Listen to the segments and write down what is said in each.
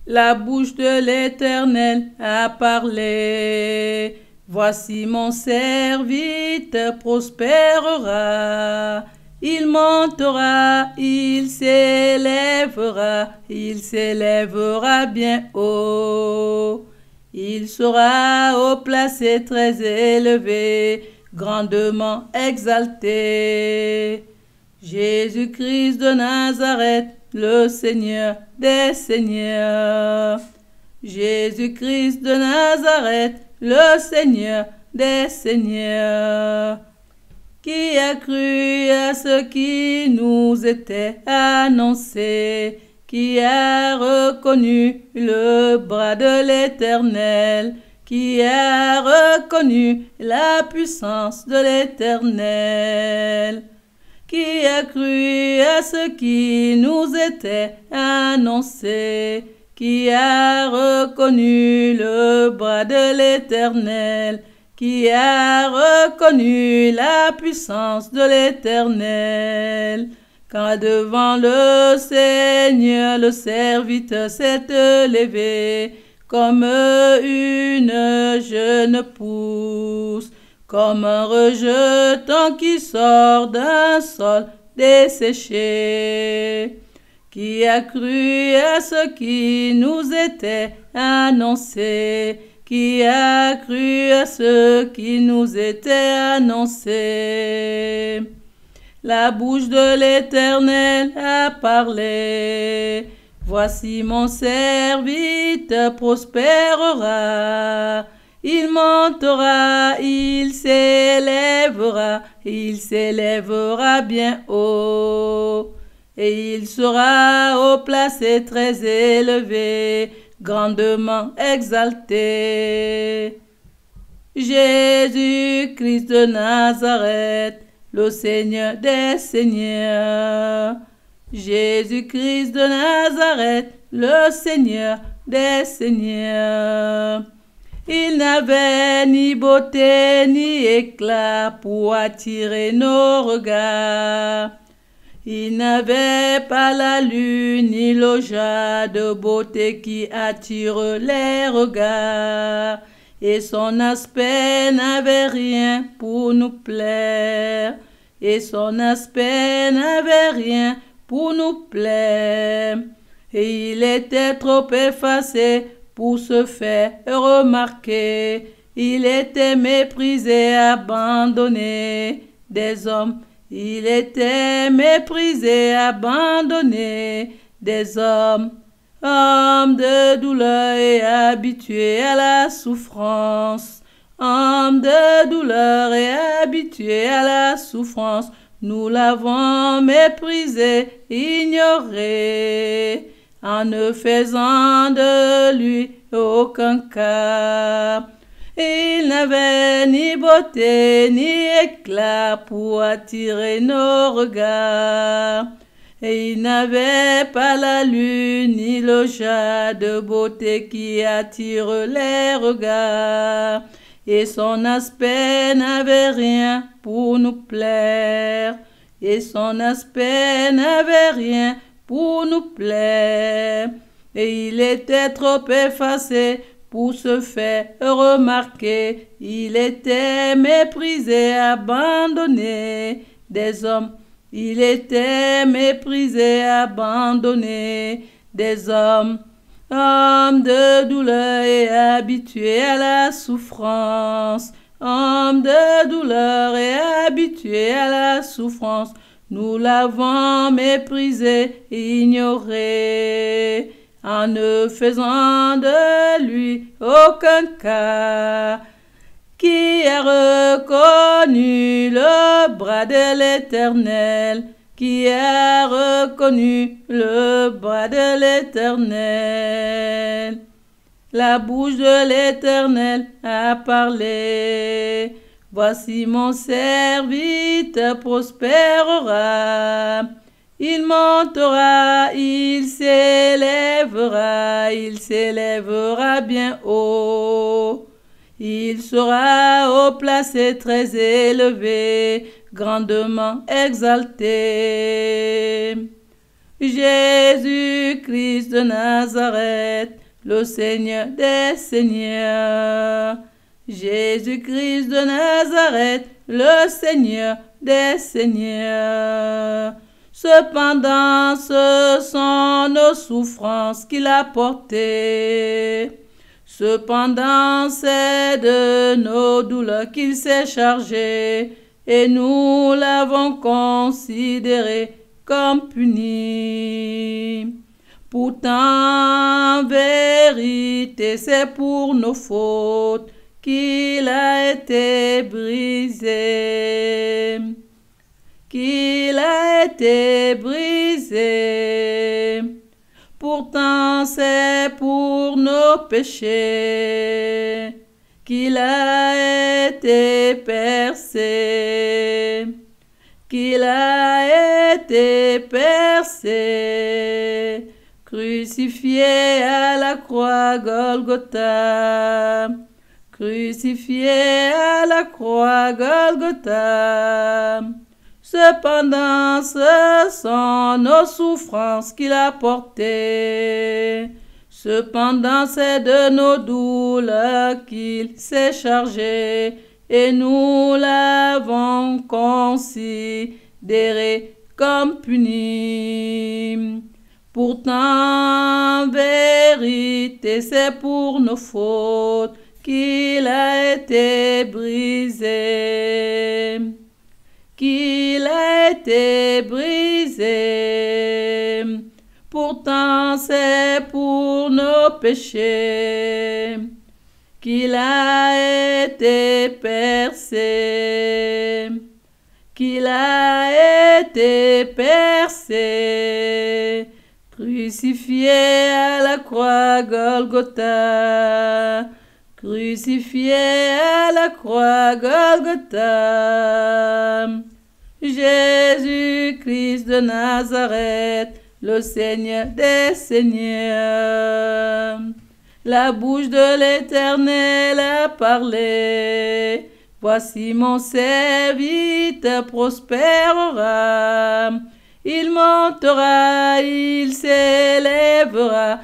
La bouche de l'Éternel a parlé. Voici mon serviteur prospérera. Il montera, il s'élèvera bien haut. Il sera au placé très élevé, grandement exalté. Jésus-Christ de Nazareth, le Seigneur des Seigneurs. Jésus-Christ de Nazareth, le Seigneur des Seigneurs. Qui a cru à ce qui nous était annoncé? Qui a reconnu le bras de l'Éternel? Qui a reconnu la puissance de l'Éternel? Qui a cru à ce qui nous était annoncé? Qui a reconnu le bras de l'Éternel? Qui a reconnu la puissance de l'Éternel? Quand devant le Seigneur le serviteur s'est élevé, comme une jeune pousse, comme un rejeton qui sort d'un sol desséché. Qui a cru à ce qui nous était annoncé? Qui a cru à ce qui nous était annoncé? La bouche de l'Éternel a parlé. Voici mon serviteur prospérera. Il montera, il s'élèvera bien haut. Et il sera au placé très élevé, grandement exalté. Jésus-Christ de Nazareth, le Seigneur des Seigneurs. Jésus-Christ de Nazareth, le Seigneur des Seigneurs. Il n'avait ni beauté ni éclat pour attirer nos regards. Il n'avait pas la lune ni l'oja de beauté qui attire les regards. Et son aspect n'avait rien pour nous plaire. Et son aspect n'avait rien pour nous plaire. Et il était trop effacé pour se faire remarquer. Il était méprisé, abandonné des hommes. Il était méprisé, abandonné des hommes. Homme de douleur et habitué à la souffrance. Homme de douleur et habitué à la souffrance. Nous l'avons méprisé, ignoré, en ne faisant de lui aucun cas. Il n'avait ni beauté ni éclat pour attirer nos regards. Et il n'avait pas la lune ni l'oja de beauté qui attire les regards. Et son aspect n'avait rien pour nous plaire. Et son aspect n'avait rien pour nous plaire. Et il était trop effacé pour se faire remarquer. Il était méprisé, abandonné des hommes. Il était méprisé, abandonné des hommes. Homme de douleur et habitué à la souffrance. Homme de douleur et habitué à la souffrance. Nous l'avons méprisé, ignoré, en ne faisant de lui aucun cas. Qui a reconnu le bras de l'Éternel? Qui a reconnu le bras de l'Éternel? La bouche de l'Éternel a parlé. Voici mon serviteur prospérera. Il montera, il s'élèvera bien haut. Il sera au placé très élevé, grandement exalté. Jésus-Christ de Nazareth, le Seigneur des seigneurs. Jésus-Christ de Nazareth, le Seigneur des seigneurs. Cependant, ce sont nos souffrances qu'il a portées. Cependant, c'est de nos douleurs qu'il s'est chargé, et nous l'avons considéré comme puni. Pourtant, en vérité, c'est pour nos fautes qu'il a été brisé. Qu'il a été brisé. Pourtant, c'est pour nos péchés qu'il a été percé. Qu'il a été percé, crucifié à la croix Golgotha, crucifié à la croix Golgotha. Cependant, ce sont nos souffrances qu'il a portées. Cependant, c'est de nos douleurs qu'il s'est chargé, et nous l'avons considéré comme puni. Pourtant, en vérité, c'est pour nos fautes qu'il a été brisé. Qu'il a été brisé. Pourtant, c'est pour nos péchés qu'il a été percé, qu'il a été percé, crucifié à la croix Golgotha, crucifié à la croix Golgotha. Jésus-Christ de Nazareth, le Seigneur des seigneurs. La bouche de l'Éternel a parlé. Voici mon serviteur prospérera. Il montera, il s'élèvera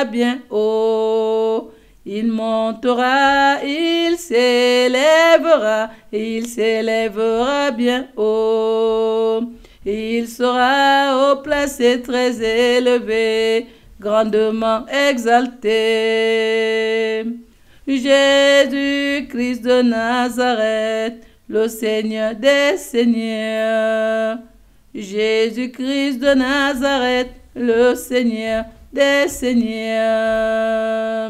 bien haut. Il montera, il s'élèvera bien haut. Il sera au placé très élevé, grandement exalté. Jésus-Christ de Nazareth, le Seigneur des seigneurs. Jésus-Christ de Nazareth, le Seigneur des seigneurs.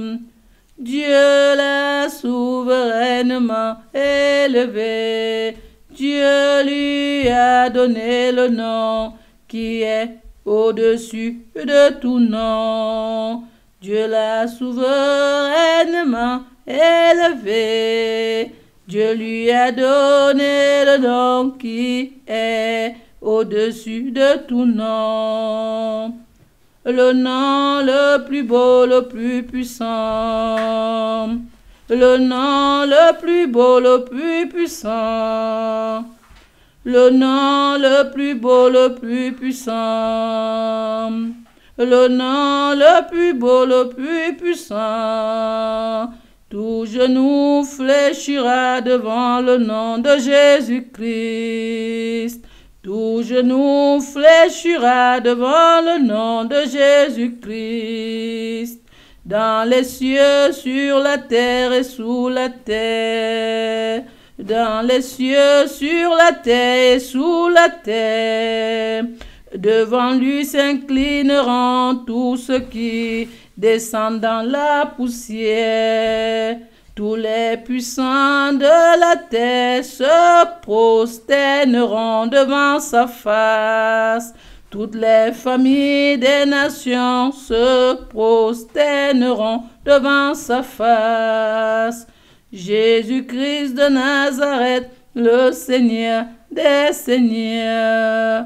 Dieu l'a souverainement élevé. Dieu lui a donné le nom qui est au-dessus de tout nom. Dieu l'a souverainement élevé. Dieu lui a donné le nom qui est au-dessus de tout nom. Le nom le plus beau, le plus puissant. Le nom le plus beau, le plus puissant. Le nom le plus beau, le plus puissant. Le nom le plus beau, le plus puissant. Tout genou fléchira devant le nom de Jésus-Christ. Tout genou fléchira devant le nom de Jésus-Christ. Dans les cieux, sur la terre et sous la terre. Dans les cieux, sur la terre et sous la terre. Devant lui s'inclineront tous ceux qui descendent dans la poussière. Tous les puissants de la terre se prosterneront devant sa face. Toutes les familles des nations se prosterneront devant sa face. Jésus-Christ de Nazareth, le Seigneur des seigneurs.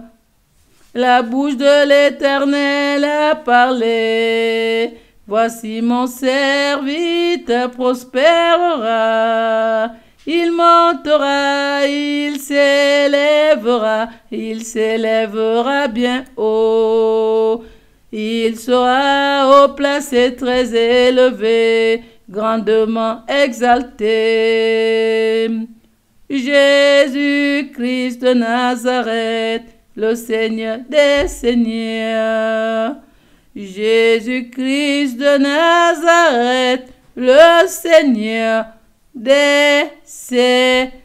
La bouche de l'Éternel a parlé. Voici mon serviteur prospérera. Il montera, il s'élèvera bien haut. Il sera haut placé, très élevé, grandement exalté. Jésus-Christ de Nazareth, le Seigneur des Seigneurs. Jésus-Christ de Nazareth, le Seigneur des Seigneurs.